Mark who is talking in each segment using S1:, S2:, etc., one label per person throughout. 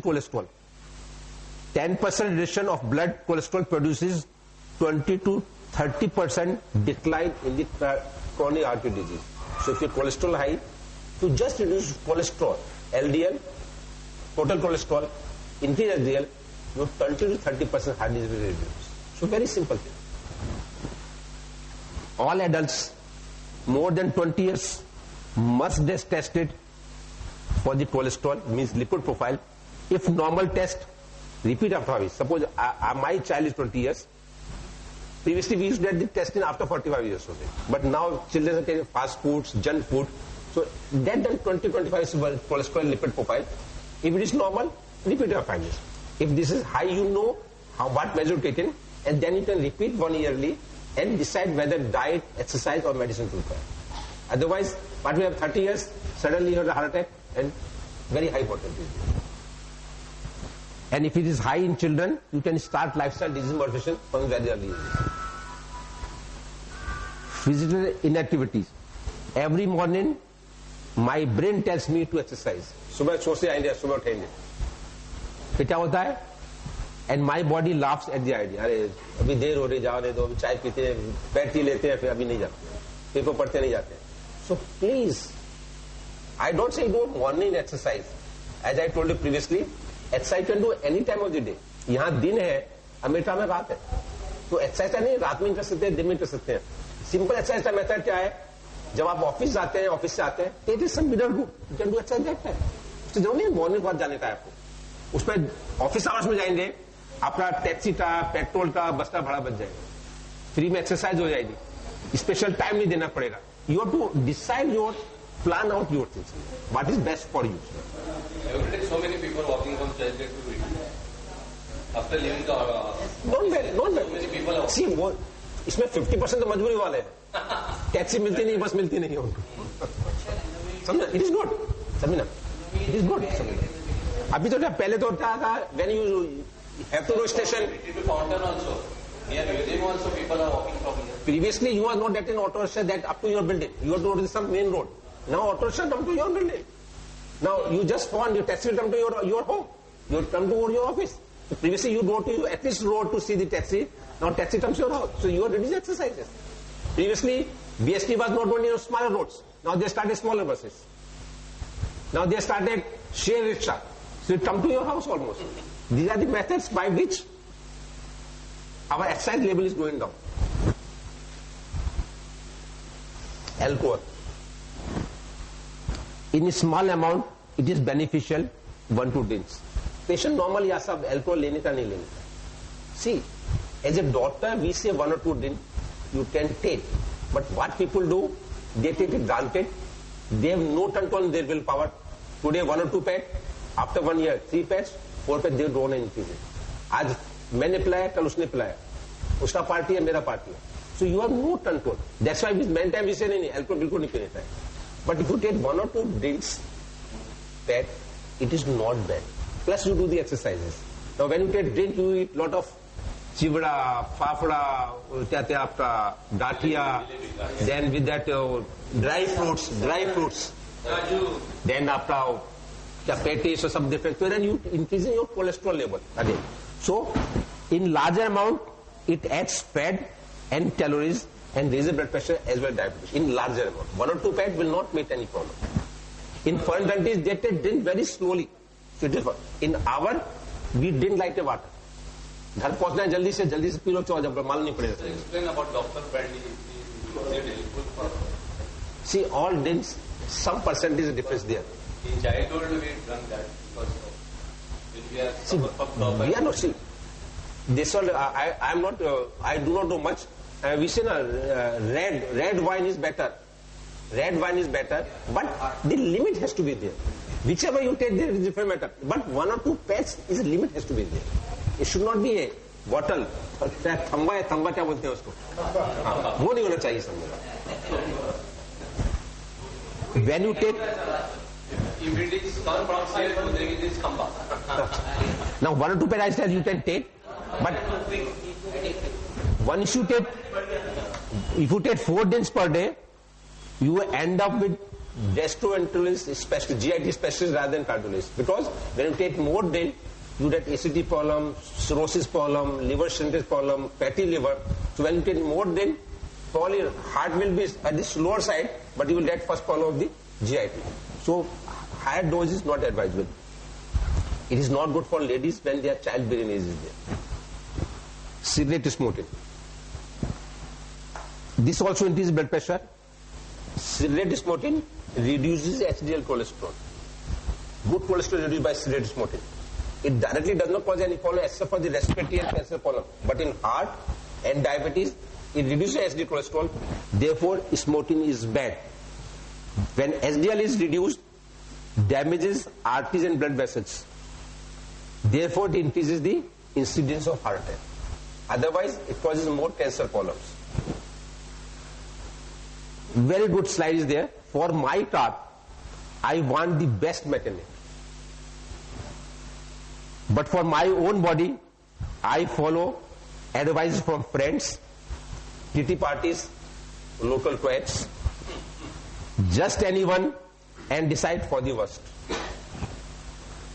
S1: cholesterol. 10% reduction of blood cholesterol produces 20 to 30% decline in the coronary artery disease. So if your cholesterol high, to just reduce cholesterol, LDL, total cholesterol, increase LDL, your 20 to 30% heart disease will reduce. So very simple thing. All adults more than 20 years must get tested for the cholesterol, means lipid profile. If normal test, repeat after 5 years. Suppose my child is 20 years. Previously we used to get the testing after 45 years. But now children are taking fast foods, junk food. So that done 20-25 cholesterol lipid profile. If it is normal, repeat after 5 years. If this is high, you know what measure taken, and then you can repeat 1 yearly and decide whether diet, exercise or medicine to require. Otherwise, what we have 30 years, suddenly you have a heart attack and very high mortality. And if it is high in children, you can start lifestyle disease modification from very early age. Physical inactivities. Every morning, my brain tells me to exercise. सुबह सो से आएंगे, सुबह उठेंगे. फिर क्या होता है? And my body laughs at the idea. अरे अभी देर हो रही, जाने दो, अभी चाय पीते हैं, बैठ ही लेते हैं, फिर अभी नहीं जाते, पेपर पढ़ते नहीं जाते. So please, I don't say do morning exercise. As I told you previously, exercise can do any time of the day. यहाँ दिन है, अमेरिका में रात है, तो एक्सरसाइज नहीं रात में कर सकते हैं, दिन में कर सकते हैं. सिंपल एक्सरसाइज का मेथड क्या है? जब आप ऑफिस जाते हैं, ऑफिस से आते हैं, take some middle route, you can do exercise that time. उससे जरूर नहीं मॉर्निंग वॉक जाने का है आपको. उसमें ऑफिस आवर्स में जाएंगे, आपका टैक्सी का, पेट्रोल का, बस का भाड़ा बच जाएगा, फ्री में एक्सरसाइज हो जाएगी, स्पेशल टाइम नहीं देना पड़ेगा. You have to decide your, plan out your things. What is best for you?
S2: Every day, so many people walking from Churchgate to Whitby. After leaving the
S1: don't bet.
S2: so many people are
S1: see वो इसमें 50% तो मजबूरी वाले हैं. Taxi मिलती नहीं, बस मिलती नहीं उनको. समझना? It is good. समझना? It is good. समझना? अभी तो पहले तो होता था when you have to go station.
S2: Fountain also. Near museum also people are walking from here.
S1: Previously you are not getting auto rickshaw that up to your building. You have to go to some main road. Now auto rickshaw come to your building. Now you just phone, your taxi will come to your home. You will come to your office. So previously you go to at least road to see the taxi. Now taxi comes to your house. So you are reducing exercises. Previously BST was not only on smaller roads. Now they started smaller buses. Now they started share rickshaw. So it come to your house almost. These are the methods by which our exercise level is going down. Alcohol. In a small amount, it is beneficial 1-2 drinks. Patient normally asks alcohol लेने का नहीं लेने का. See, as a doctor, we say 1 or 2 drinks you can take. But what people do, they take it granted. They have no control on their willpower. Today 1 or 2 pets, after 1 year 3 pets, 4 pets, they don't increase it. आज मैंने पिलाया, कल उसने पिलाया. उसका party है, मेरा party है. So you have no control. That's why many times we say नहीं alcohol बिल्कुल नहीं पीना है. But if you take 1 or 2 drinks, that it is not bad. Plus you do the exercises. Now when you take drink, you eat lot of chivda, fafda, gathia, then with that dry fruits, then after patties or some different, so then you increasing your cholesterol level again. So in larger amount, it adds fat and calories and raises blood pressure as well as diabetes in larger amount. 1 or 2 pets will not make any problem. In foreign countries, they drink very slowly. So it is in our, we drink like a water. घर पहुंचना है जल्दी से P low, जब मालूम नहीं पड़ेगा.
S2: Explain about Dr. Bradley.
S1: See, all drinks, some percentage difference there.
S2: In childhood we drank that because when we are
S1: see, we are not see. This all I am not. I do not know much. We say red wine is better. Red wine is better, but the limit has to be there. Whichever you take, there is different matter. But 1 or 2 pets is a limit has to be there. It should not be a bottle. थंबा क्या बोलते हैं उसको? वो नहीं होना चाहिए समझो. When you take,
S2: if it is come from sale, it is khamba.
S1: Now 1 or 2 pets you can take, but if you take 4 drinks per day, you end up with gastroenterologist, especially GIT specialist rather than cardiologist. Because when you take more, then you get acidity problem, cirrhosis problem, liver shrinkage problem, fatty liver. So when you take more, then probably heart will be at the slower side, but you will get first problem of the GIT. So higher dose is not advisable. It is not good for ladies when their childbearing age is there. Cigarette smoking. This also increases blood pressure. Cigarette smoking reduces HDL cholesterol. Good cholesterol reduced by cigarette smoking. It directly does not cause any problem except for the respiratory and cancer problem. But in heart and diabetes, it reduces HDL cholesterol. Therefore, smoking is bad. When HDL is reduced, damages arteries and blood vessels. Therefore, it increases the incidence of heart attack. Otherwise, it causes more cancer problems. Very good slide is there. For my car, I want the best mechanic. But for my own body, I follow advice from friends, kitty parties, local quads, just anyone, and decide for the worst.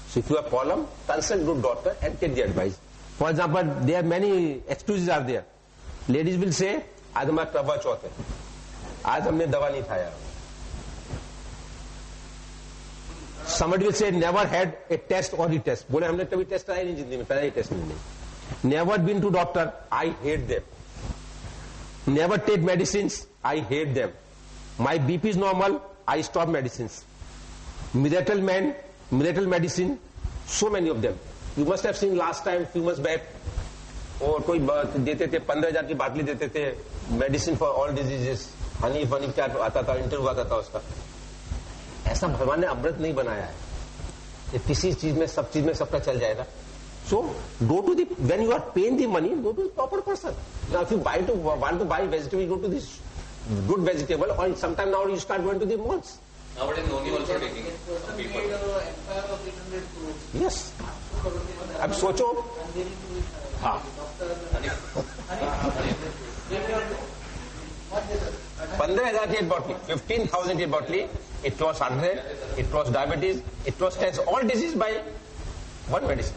S1: So if you have problem, consult good doctor and take the advice. For example, there are many excuses are there. Ladies will say, आज हमारा करवा चौथ है, आज हमने दवा नहीं खाया. Somebody will say, never had a test or retest. बोले हमने कभी टेस्ट कराया नहीं जिंदगी में, पहले ही टेस्ट नहीं. Never been to doctor, I hate them. Never take medicines, I hate them. My BP is normal, I stop medicines. Miracle man, miracle medicine, so many of them. You must have seen last time, few months back, और कोई देते थे 15,000 की बाटली देते थे, medicine for all diseases, Honey funny क्या आता था, इंटरव्यू आता था उसका. ऐसा भगवान ने अमृत नहीं बनाया है कि किसी चीज में सब चीज में सबका चल जाएगा. So go to the, when you are paying the money, go to the proper person. Now if you want to buy vegetable, you go to this good vegetable, or sometime now you start going to the malls.
S2: Nowadays, Noni also taking it. People.
S1: Yes. अब सोचो. हाँ. 15,000 की bottle, 15,000 की bottle. It was 100. It was diabetes. It was test all disease by one medicine.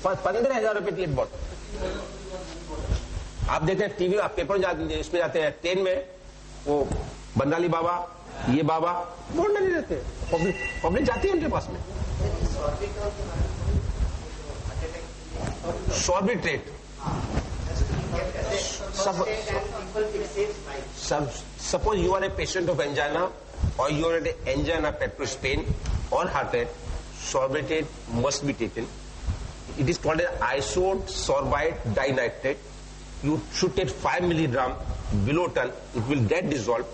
S1: 15,000 रुपए की bottle. आप देखते हैं टीवी, आप पेपर जाते, इसमें जाते हैं ट्रेन में, वो बंगाली बाबा, ये बाबा बोलने नहीं रहते. पब्लिक जाती है उनके पास में. Sorbitrate. Suppose you are a patient of angina, or you are an angina pectoris pain or heart attack, sorbitrate must be taken. It is called an isosorbide dinitrate. You should take 5 milligram below ton. It will get dissolved,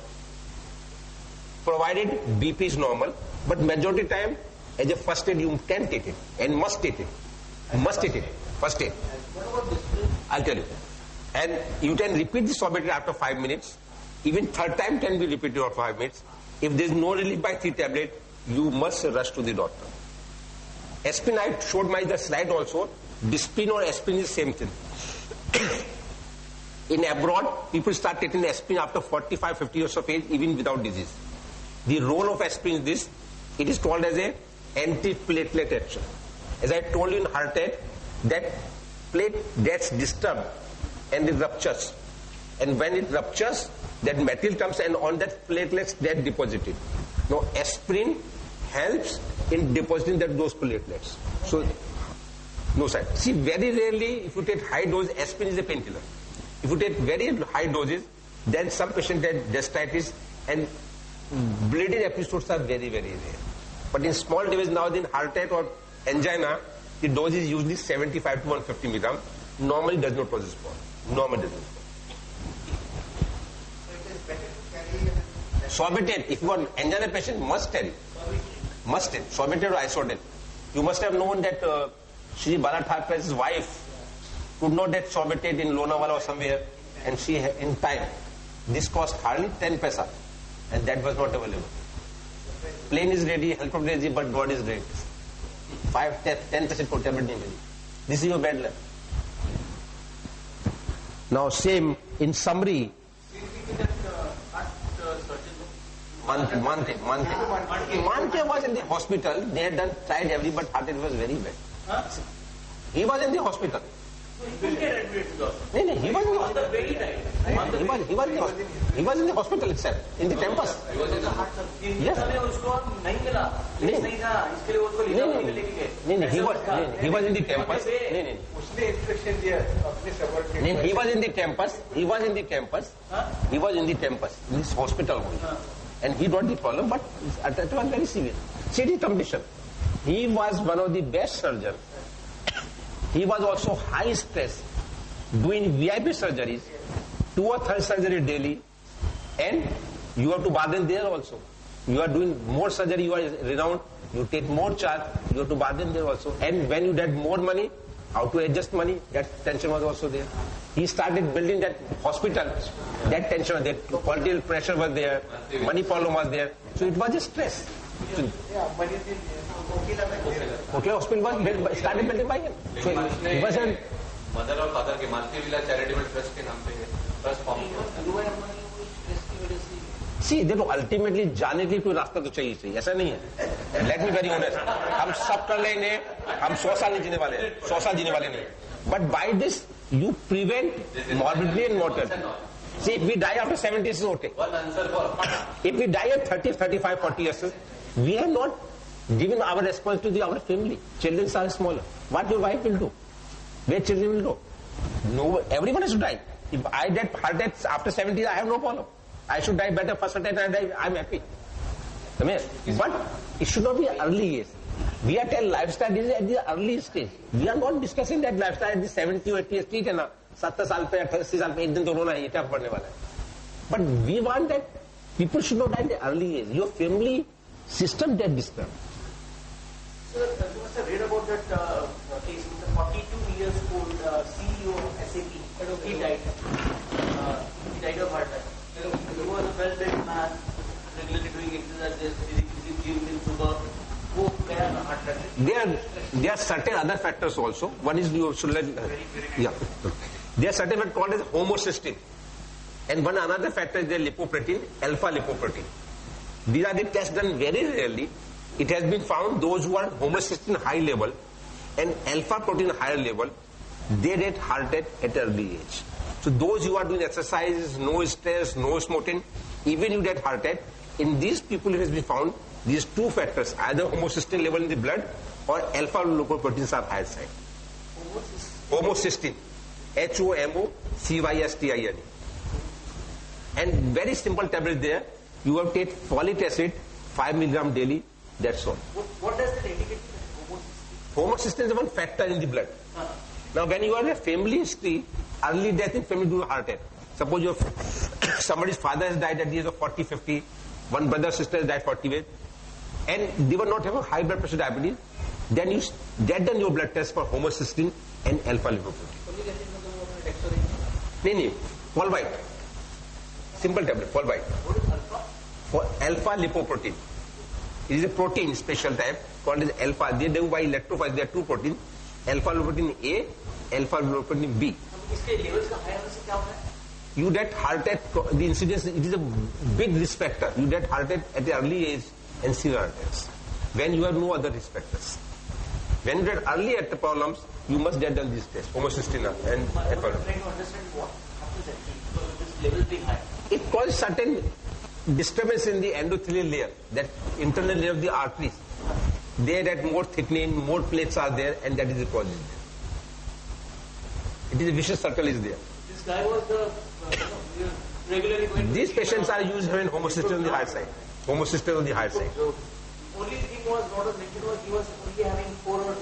S1: provided BP is normal. But majority time, as a first aid, you can take it and must take it. Must take it. First aid. I'll tell you. And you can repeat the sorbitrate after 5 minutes. Even third time can be repeated after 5 minutes. If there is no relief by 3 tablets, you must rush to the doctor. Aspirin, I showed my the slide also. Disprin or aspirin is same thing. In abroad, people start taking aspirin after 45, 50 years of age, even without disease. The role of aspirin is this. It is called as a anti-platelet action. As I told you in heart attack, that plate gets disturbed and it ruptures. And when it ruptures, that material comes and on that platelets get deposited. Now aspirin helps in depositing those platelets. So, no side. See, very rarely, if you take high dose, aspirin is a painkiller. If you take very high doses, then some patients get gastritis and bleeding episodes are very, very rare. But in small doses now, in heart attack or angina, the dose is usually 75 to 150 milligram. Normally does not cause this problem. Normally does not. Sorbitrate, if you are an angina patient, must carry. Must take. Sorbitrate or isodate. You must have known that Shri Bala Thakur's wife could not get sorbitrate in Lonavala or somewhere, and she in time. This cost hardly 10 paisa, and that was not available. Plane is ready, helicopter is ready, but God is ready. 5-10% for tablet नहीं मिली. This is your bad luck. Now same in summary. Manke was in the hospital. They had tried every, but heart attack was very bad. He was in the hospital.
S3: So he couldn't get admitted to the hospital.
S1: No, he was in the
S3: On the
S1: hospital.
S3: way he died.
S1: He was in the hospital itself, in the campus. Yes.
S3: उसको नहीं मिला,
S1: नहीं।
S3: नहीं था, इसके लिए उसको लीला में लेके गए।
S1: He was in the campus.
S4: उसने इंस्ट्रक्शन दिया अपने subordinate
S1: He was in the campus. He was in the campus. He was in the campus, in this hospital only. And he got the problem, but it was very severe. Serious condition. He was one of the best surgeons. He was also high stress, doing VIP surgeries, 2 or 3 surgery daily, and you have to bargain there also. You are doing more surgery, you are renowned, you take more charge, you have to bargain there also. And when you get more money, how to adjust money, that tension was also there. He started building that hospital, that tension was there, political pressure was there, money problem was there. So it was a stress. So, okay, hospital was started building by him. So he wasn't.
S2: Mother और father के मालती villa charitable trust के नाम पे trust form किया।
S1: See, देखो ultimately जाने के लिए कोई रास्ता तो चाहिए ऐसा नहीं है। लेट मी वेरी ऑनेस्ट, हम सब कर लेंगे, हम 100 साल नहीं जीने वाले, 100 साल जीने वाले नहीं। But by this you prevent morbidity and mortality. See, if we die after 70 is okay.
S2: One answer for
S1: If we die at 30, 35, 40 years, we have not given our response to our family. Children are smaller. What your wife will do? Where children will go? No, everyone has to die. If I get heart attack after 70, I have no problem. I should die better first attack and I die, I'm happy. But it should not be early age. We are telling lifestyle is at the early stage. We are not discussing that lifestyle at the 70 or 80 years. ठीक है ना, 70 साल पे 80 साल पे एक दिन तो रोना है, ये क्या पड़ने वाला है. But we want that people should not die at the early age. Your family system get disturbed.
S3: Sir, you must have read about that case with the 42 years old CEO of SAP. He died. He died of heart attack. He was a well-built man, regularly doing exercises, gym in Suba. Wo gaya na heart attack.
S1: There are certain other factors also. One is you should let. Yeah. There are certain factors called as homocysteine. And one another factor is the lipoprotein, alpha lipoprotein. These are the tests done very rarely. It has been found those who are homocysteine high level and alpha protein higher level, they get heart attack at early age. So those who are doing exercises, no stress, no smoking, even you get heart attack. In these people it has been found these two factors, either homocysteine level in the blood or alpha lipoproteins are higher side. Homocysteine. HOMOCYSTINE. And very simple tablet there. You have to take folic acid 5 mg daily. That's all.
S3: What does that indicate?
S1: Homocysteine is one factor in the blood. Now, when you are a family history, early death in family due to heart attack. Suppose your somebody's father has died at the age of 40, 50. One brother, sister has died 48. And they were not having high blood pressure diabetes. Then you get done your blood test for homocysteine and alpha lipoprotein. No, Folvite. Simple tablet, Folvite.
S3: What is alpha?
S1: For alpha lipoprotein. It is a protein special type called as alpha. They do by electrophoresis. There are two proteins. Alpha lipoprotein A, alpha lipoprotein B.
S3: इसके levels का high होने से क्या होता है?
S1: You get heart attack, the incidence, it is a big risk factor. You get heart attack at the early age and severe heart attacks. When you have no other risk factors. When you get early at the problems, you must get done these tests, homocysteine and
S3: I'm
S1: alpha.
S3: trying to understand what happens actually because of this level being high.
S1: It causes certain disturbance in the endothelial layer, that internal layer of the arteries. There that more thickening, more plates are there, and that is the cause. It is a vicious circle is there.
S3: This guy was regularly going to
S1: These patients are used when homocysteine on the higher side. Homocysteine on the higher side.
S3: So only thing was what was mentioned was he was only having 4 or